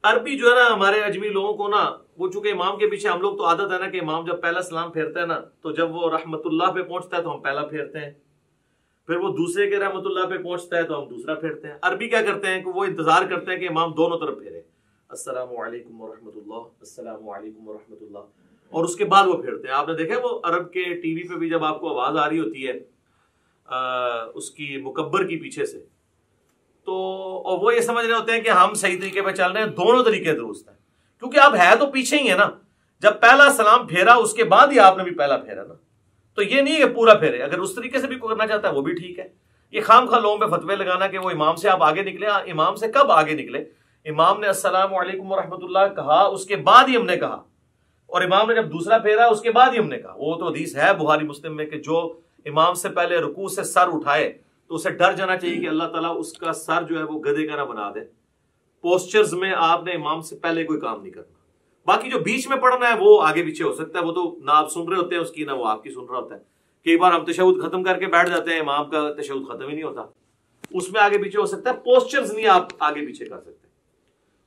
अरबी जो है ना हमारे अजमी लोगों को ना, वो चूंकि इमाम के पीछे हम लोग तो आदत है ना कि इमाम जब पहला सलाम फेरता है ना, तो जब वो रहमतुल्लाह पे पहुंचता है तो हम पहला फेरते हैं, फिर वो दूसरे के रहमतुल्लाह पे पहुंचता है तो हम दूसरा फेरते हैं। अरबी क्या करते हैं कि वो इंतजार करते हैं कि इमाम दोनों तरफ फेरे, अस्सलामु अलैकुम व रहमतुल्लाह, अस्सलामु अलैकुम व रहमतुल्लाह, और उसके बाद वो फेरते हैं। आपने देखा वो अरब के टीवी पे भी जब आपको आवाज आ रही होती है उसकी मुकब्बर की पीछे से, तो और वो ये समझ रहे होते हैं कि हम सही तरीके पे चल रहे हैं, दोनों तरीके दुरुस्त है, क्योंकि आप है तो पीछे ही है ना। जब पहला सलाम फेरा उसके बाद ही आपने भी पहला फेरा ना, तो ये नहीं है पूरा फेरे। अगर उस तरीके से भी करना चाहता है वो भी ठीक है। ये खाम खा लोगों पे फतवे लगाना कि वो इमाम से आप आगे निकले, इमाम से कब आगे निकले? इमाम ने अस्सलामु अलैकुम व रहमतुल्लाह कहा, उसके बाद ही हमने कहा, और इमाम ने जब दूसरा फेरा उसके बाद ही हमने कहा। वो तो हदीस है बुखारी मुस्लिम में कि जो इमाम से पहले रुकू से सर उठाए तो उसे डर जाना चाहिए कि अल्लाह ताला उसका सर जो है वो गधे का ना बना दे। पोस्चर्स में आपने इमाम से पहले कोई काम नहीं करना। बाकी जो बीच में पढ़ना है वो आगे पीछे हो सकता है, वो तो ना आप सुन रहे होते हैं उसकी, ना वो आपकी सुन रहा होता है। कई बार हम तशहुद खत्म करके बैठ जाते हैं, इमाम का तशहुद खत्म ही नहीं होता, उसमें आगे पीछे हो सकता है। पोस्चर्स नहीं आप आगे पीछे कर सकते।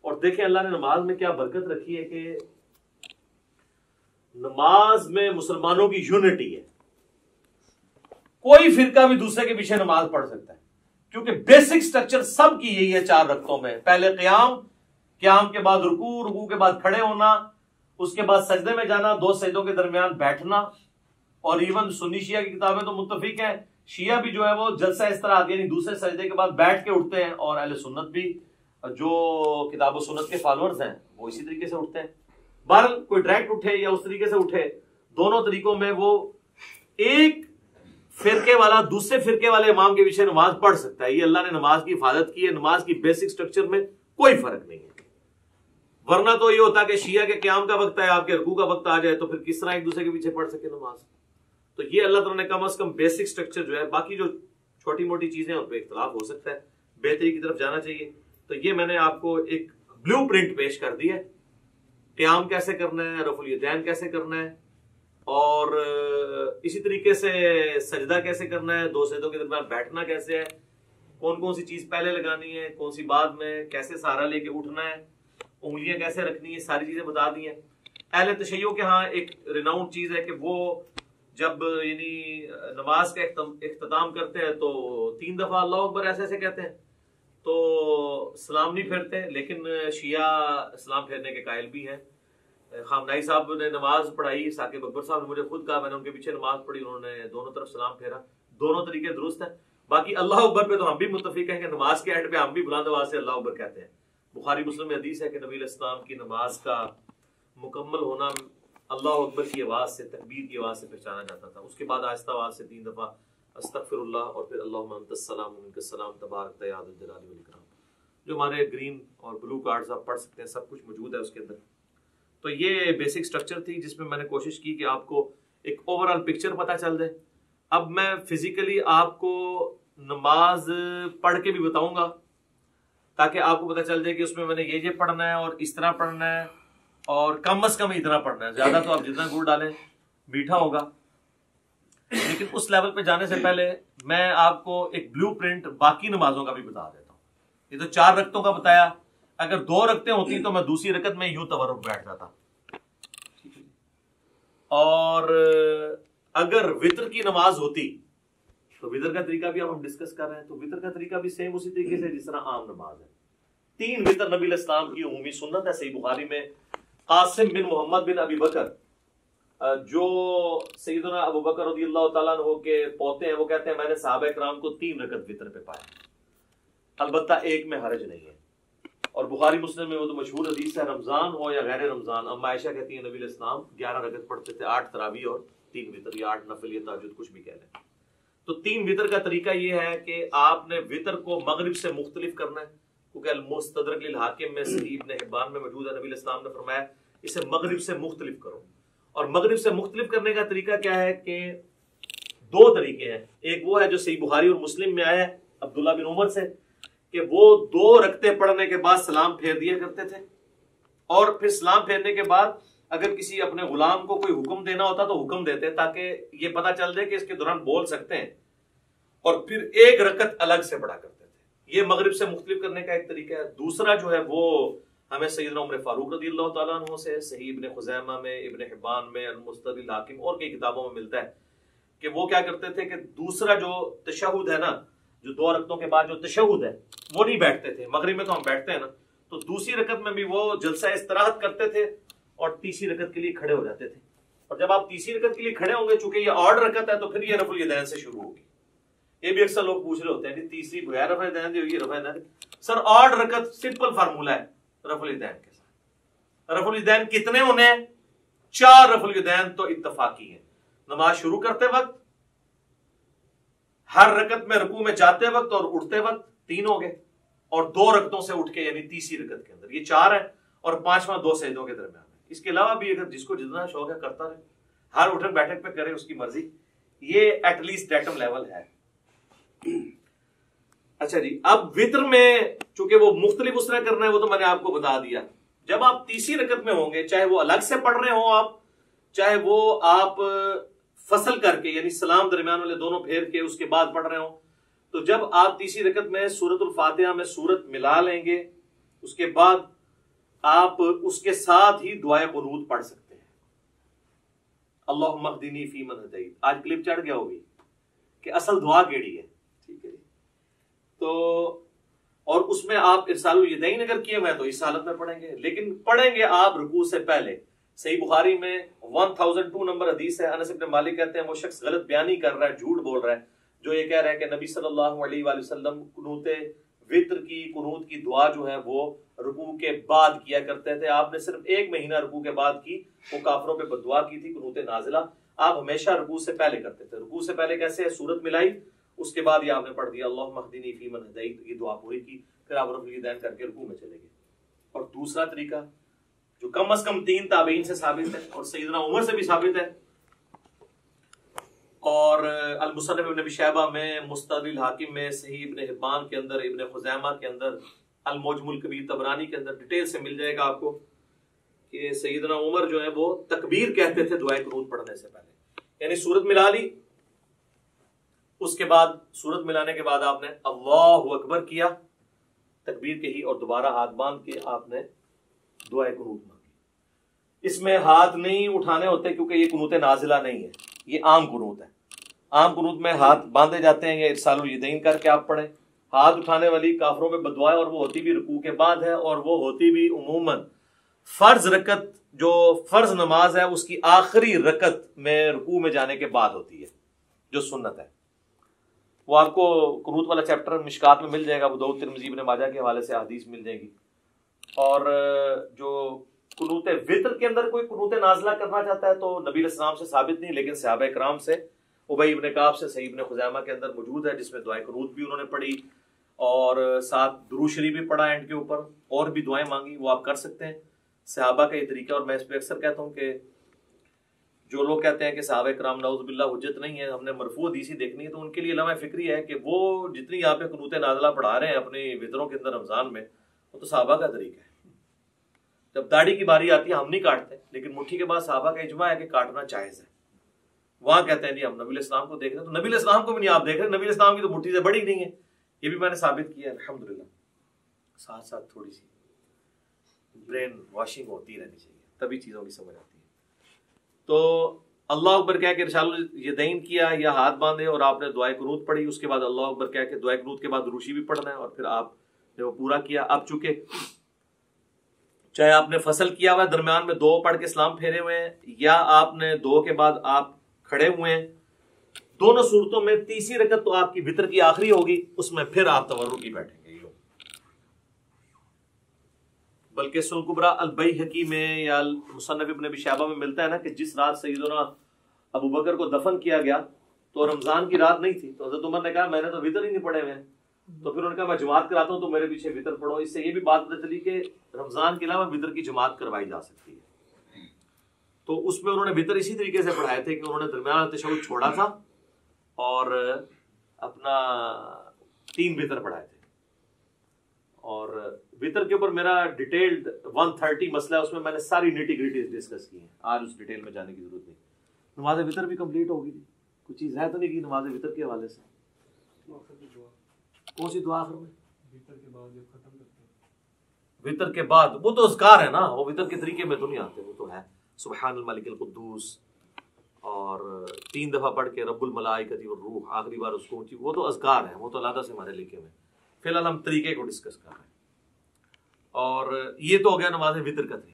और देखें अल्लाह ने नमाज में क्या बरकत रखी है कि नमाज में मुसलमानों की यूनिटी है। कोई फिरका भी दूसरे के पीछे नमाज पढ़ सकता है, क्योंकि बेसिक स्ट्रक्चर सब की यही है 4 रकतों में। पहले क़याम, क़याम के बाद रुकू, रुकू के बाद खड़े होना, उसके बाद सजदे में जाना, 2 सजदों के दरमियान बैठना। और इवन सुन्नी शिया की किताबें तो मुत्तफिक है, शिया भी जो है वो जलसा इस तरह आती है, यानी दूसरे सजदे के बाद बैठ के उठते हैं, और अहले सुन्नत भी जो किताब सुन्नत के फॉलोअर्स हैं वो इसी तरीके से उठते हैं। बहरहाल कोई डायरेक्ट उठे या उस तरीके से उठे, दोनों तरीकों में वो एक फिरके वाला दूसरे फिरके वाले इमाम के पीछे नमाज पढ़ सकता है। ये अल्लाह ने नमाज की हिफाजत की है। नमाज की बेसिक स्ट्रक्चर में कोई फर्क नहीं है। वरना तो ये होता कि शिया के क़याम का वक्त है, आपके रुकू का वक्त आ जाए, तो फिर किस तरह एक दूसरे के पीछे पढ़ सके नमाज? तो ये अल्लाह ताला ने कम अज कम बेसिक स्ट्रक्चर जो है, बाकी जो छोटी मोटी चीजें उन पर इख्तलाफ हो सकता है, बेहतरी की तरफ जाना चाहिए। तो ये मैंने आपको एक ब्लूप्रिंट पेश कर दी है, क़याम कैसे करना है, रफ़ुल यदैन कैसे करना है, और इसी तरीके से सजदा कैसे करना है, 2 सजदों के दरमियान बैठना कैसे है, कौन कौन सी चीज पहले लगानी है, कौन सी बाद में, कैसे सहारा लेके उठना है, उंगलियां कैसे रखनी है, सारी चीजें बता दी हैं। अहले तशय्युअ के यहाँ एक रिनाउंड चीज है कि वो जब यानी नमाज का इख्तिताम करते हैं तो 3 दफा अल्लाह अकबर ऐसे ऐसे कहते हैं, तो सलाम नहीं फेरते। लेकिन शिया सलाम फेरने के कायल भी हैं। खामनाई साहब ने नमाज पढ़ाई, साकिब अकबर साहब ने मुझे खुद कहा, मैंने उनके पीछे नमाज पढ़ी, उन्होंने दोनों तरफ सलाम फेरा। दोनों तरीके दुरुस्त है। बाकी अल्लाह अकबर पे तो हम भी मुत्तफिक हैं कि नमाज के एंड पे हम भी बुलंद आवाज से अल्लाह अकबर कहते हैं। बुखारी मुस्लिम में हदीस है कि नबी इस्लाम की नमाज का मुकम्मल होना अल्लाह अकबर की आवाज से, तकबीर की आवाज से पहचाना जाता था। उसके बाद आहिस्ता आवाज से 3 दफा अस्तगफिरुल्लाह और फिर अल्लाहुम्मा अंतस्सलाम व मिनकस्सलाम तबारक या ज़ुल जलाली वल इकराम। जो हमारे ग्रीन और ब्लू कार्ड्स आप पढ़ सकते हैं, सब कुछ मौजूद है उसके अंदर। तो ये बेसिक स्ट्रक्चर थी जिसमें मैंने कोशिश की कि आपको एक ओवरऑल पिक्चर पता चल जाए। अब मैं फिजिकली आपको नमाज पढ़ के भी बताऊंगा ताकि आपको पता चल जाए कि उसमें मैंने ये पढ़ना है और इस तरह पढ़ना है, और कम अज कम इतना पढ़ना है। ज्यादा तो आप जितना गुड़ डालें मीठा होगा। लेकिन उस लेवल पे जाने से पहले मैं आपको एक ब्लूप्रिंट बाकी नमाजों का भी बता देता हूँ। ये तो 4 रकतों का बताया, अगर 2 रकतें होती तो मैं दूसरी रकत में यूं तवर्रुक बैठ जाता। और अगर वितर की नमाज होती तो वितर का तरीका भी अब हम डिस्कस कर रहे हैं, तो वितर का तरीका भी सेम उसी तरीके से जिस तरह आम नमाज है। 3 वितर नबी इस्लाम की उम्मी सुन्नत है। सही बुखारी में कासिम बिन मोहम्मद बिन अबी बकर, जो सैयदना अबू बकर रज़ियल्लाहु ताला अन्हु के पोते हैं, वो कहते हैं मैंने सहाबा इकराम को 3 रकत वितर पे पाया, अलबत्ता एक में हरज नहीं है। और बुखारी मुस्लिम में वो तो मशहूर हदीस है, रमजान हो या गैर रमजान, अम्मा आयशा कहती है नबी इस्लाम 11 रकत पढ़ते थे, 8 तरावी और 3 वितर, या 8 नफल या तहज्जुद, कुछ भी कह लें। तो 3 वितर का तरीका ये है कि आपने वितर को मगरिब से मुख्तलिफ करना है, क्योंकि अल-मुस्तदरक लिल हाकिम में सही इब्न हिब्बान में मौजूद है, नबी इस्लाम ने फरमाया इसे मगरिब से मुख्तलिफ करो। और मगरिब से मुख्तलिफ करने का तरीका क्या है कि 2 तरीके हैं। एक वो है जो सही बुखारी और मुस्लिम में आया है अब्दुल्ला बिन उमर से, कि वो 2 रकते पढ़ने के बाद सलाम फेर दिया करते थे, और फिर सलाम फेरने के बाद अगर किसी अपने गुलाम को कोई हुक्म देना होता तो हुक्म देते, ताकि ये पता चल जाए कि इसके दौरान बोल सकते हैं, और फिर 1 रकत अलग से पढ़ा करते थे। ये मगरिब से मुख्तलिफ करने का एक तरीका है। दूसरा जो है वो हमें सैयदना उमर फारूक रज़ियल्लाहु ताला अन्हु से सही इब्न खुज़ैमा में, इब्न हिब्बान में, अल-मुस्तदरिक हाकिम और कई किताबों में मिलता है कि वो क्या करते थे कि दूसरा जो तशहुद है ना, जो 2 रकतों के बाद जो तशहुद है वो नहीं बैठते थे। मगरिब में तो हम बैठते हैं ना, तो दूसरी रकत में भी वो जलसा इस्तराहत करते थे और तीसरी रकत के लिए खड़े हो जाते थे। और जब आप तीसरी रकत के लिए खड़े होंगे, चूंकि ये ऑड रकत है, तो फिर ये रफुल यदैन से शुरू होगी। ये भी अक्सर लोग पूछ रहे होते हैं कि तीसरी बगैर रफा यदैन दी होगी, रफा यदैन। सर ऑड रकत सिंपल फार्मूला है रफुल यदैन के साथ। रफुल यदैन कितने होने हैं? 4 रफुल यदैन तो इत्तफाकी है। नमाज शुरू करते वक्त, हर रकत में रुकू में जाते वक्त और उठते वक्त 3 हो गए, और 2 रकतों से उठ के यानी तीसरी रकत के अंदर ये 4 है, और 5वां 2 सजदों के दरमियान है। इसके अलावा भी अगर जिसको जितना शौक है करता रहे, हर उठक बैठक पे करे, उसकी मर्जी। ये एटलीस्ट डेटम लेवल है। अच्छा जी, अब वित्र में चूंकि वो मुख्तलिफ उस तरह करना है, वो तो मैंने आपको बता दिया। जब आप तीसरी रकत में होंगे, चाहे वो अलग से पढ़ रहे हो आप, चाहे वो आप फसल करके यानी सलाम दरमियान वाले दोनों फेर के उसके बाद पढ़ रहे हो, तो जब आप तीसरी रकत में सूरतुल फातिहा में सूरत मिला लेंगे, उसके बाद आप उसके साथ ही दुआए कुनूत पढ़ सकते हैं। अल्लाहुम्मा अहदिनी फीमन हदैत। आज क्लिप चढ़ गया होगी कि असल दुआ केड़ी है, ठीक है। तो और उसमें आप इरसालुल यदैन अगर किए हुए हैं तो इस हालत में पढ़ेंगे, लेकिन पढ़ेंगे आप रुकू से पहले। सही बुखारी में 1002 नंबर हदीस है। अनस इब्न मालिक कहते हैं वो शख्स गलत बयानी कर रहा है, झूठ बोल रहा है, जो ये कह रहा है कि नबी सल्लल्लाहु अलैहि वसल्लम कुनूत वित्र की कुनूत की दुआ जो है वो रुकू के बाद किया करते थे। आपने सिर्फ 1 महीना रुकू के बाद की, वो काफरों पे बददुआ की थी, कुनूत नाजिला। आप हमेशा रुकू से पहले करते थे। रुकू से पहले कैसे है? सूरत मिलाई, उसके बाद ये आपने पढ़ दिया अल्लाहुम्मा अहदिनी फीमन हदैत, ये दुआ पूरी की, फिर आप रफुल यदैन करके रुकू में चले गए। और दूसरा तरीका जो कम से कम 3 ताबीन से साबित है और सैयदना उमर से भी साबित है, और अल-मुसन्नफ इब्न अबी शैबा में, मुस्तदरिक हाकिम में, सही इब्न हिब्बान के अंदर, इब्न खुज़ैमा के अंदर, अल-मुअज्जमुल कबीर तबरानी के अंदर डिटेल से मिल जाएगा आपको कि सैयदना उमर जो है वो तकबीर कहते थे दुआए कुनूत पढ़ने से पहले। यानी सूरत मिला ली, उसके बाद सूरत मिलाने के बाद आपने अल्लाहु अकबर किया, तकबीर कही, और दोबारा हाथ बांध के आपने दुआए कुनूत मांगी। इसमें हाथ नहीं उठाने होते क्योंकि ये कुनूत नाजिला नहीं है, ये आम कुनूत है। आम कुनूत में हाथ बांधे जाते हैं, या इरसालुल यदैन करके आप पढ़े। हाथ उठाने वाली काफरों में बददुआ, और वो होती भी रुकू के बाद है, और वो होती भी उमूमन फर्ज रकत, जो फर्ज नमाज है उसकी आखिरी रकत में रुकू में जाने के बाद होती है, जो सुन्नत है। वो आपको कुनूत वाला चैप्टर मिशकात में मिल जाएगा, अबू दाऊद तिरमिज़ी इब्न माजा के हवाले से हदीस मिल जाएगी। और जो कुनूत वित्र के अंदर कोई कुनूत नाज़िला करना चाहता है तो नबी अलैहिस्सलाम से साबित नहीं, लेकिन सहाबा इकराम से, उबई इब्न काब से, सही इब्न खुज़ैमा के अंदर मौजूद है, जिसमें दुआए कुनूत भी उन्होंने पढ़ी और साथ दुरूद शरीफ भी पढ़ा एंड के ऊपर, और भी दुआएं मांगी। वो आप कर सकते हैं, सहाबा का ये तरीका। और मैं इस पर अक्सर कहता हूँ कि जो लोग कहते हैं कि सहाबा इकराम नाउज़ुबिल्लाह हुज्जत नहीं है, हमने मरफू हदीस ही देखनी है, तो उनके लिए लम्हा फिक्री है कि वो जितनी यहाँ पे कुनूत नाज़िला पढ़ा रहे हैं अपने वित्रों के अंदर रमजान में, वो तो सहाबा का तरीका है। जब दाढ़ी की बारी आती है हम नहीं काटते, लेकिन मुट्ठी के बाद सहाबा का इजमा है कि काटना जायज है। वहां कहते हैं जी हम नबी इस्लाम को देख रहे हैं, तो नबी इस्लाम को भी नहीं आप देख रहे, नबी इस्लाम की तो मुट्ठी से बड़ी नहीं है। ये भी मैंने साबित किया अल्हम्दुलिल्लाह। साथ साथ थोड़ी सी ब्रेन वॉशिंग होती रहनी चाहिए, तभी चीजों की समझ आती है। तो अल्लाह अकबर कह के इरशालुल यदैन किया या हाथ बांधे और आपने दुआए कुनूत पढ़ी, उसके बाद अल्लाह अकबर कह के दुआए कुनूत के बाद रूशी भी पढ़ना है, और फिर आपने वो पूरा किया। अब चूंकि चाहे आपने फसल किया हुआ दरमियान में 2 पढ़ के सलाम फेरे हुए हैं, या आपने 2 के बाद आप खड़े हुए हैं, दोनों सूरतों में तीसरी रकत तो आपकी वितर की आखिरी होगी, उसमें फिर आप तवर्रुकी बैठेंगे। बल्कि सुन कुबरा अल बैहकी में या मुसन्नफ इब्न अबी शैबा में मिलता है ना कि जिस रात सैयदना अबू बकर को दफन किया गया तो रमजान की रात नहीं थी, तो हज़रत उमर ने कहा मैंने तो वितर ही नहीं पढ़े हुए हैं, तो फिर उन्होंने कहा मैं जमात कराता हूँ तो मेरे पीछे वितर पढ़ो। इससे ये भी बात पता चली कि रमजान के अलावा वितर की जमात करवाई जा सकती है। तो उसमें उन्होंने वितर इसी तरीके से पढ़ाए थे कि उन्होंने दरमियान तशहुद छोड़ा था और अपना 3 वितर पढ़ाए थे। और वितर के ऊपर मेरा डिटेल्ड 130 मसला है, उसमें मैंने सारी निटी ग्रिटी डिस्कस की है, आज उस डिटेल में जाने की जरूरत नहीं। नमाज वितर भी कंप्लीट होगी थी, कुछ चीज़ है तो नहीं की नमाज वितर के हवाले से? कौन सी दुआ आखिर में? वितर के बाद जब खत्म करते हैं, वितर के बाद वो तो अज़कार है ना, वो वितर के तरीके में तो नहीं आते, वो तो है सुब्हानल मलिकिल कुद्दूस और 3 दफा पढ़ के रब्बुल मलाइकति वर रूह आखिरी बार उसको ऊंची, वो तो अज़कार है, वो तो अलग से हमारे लिखे में। फिलहाल हम तरीके को डिस्कस कर रहे हैं। और ये तो हो गया नमाज वितर का तरीका।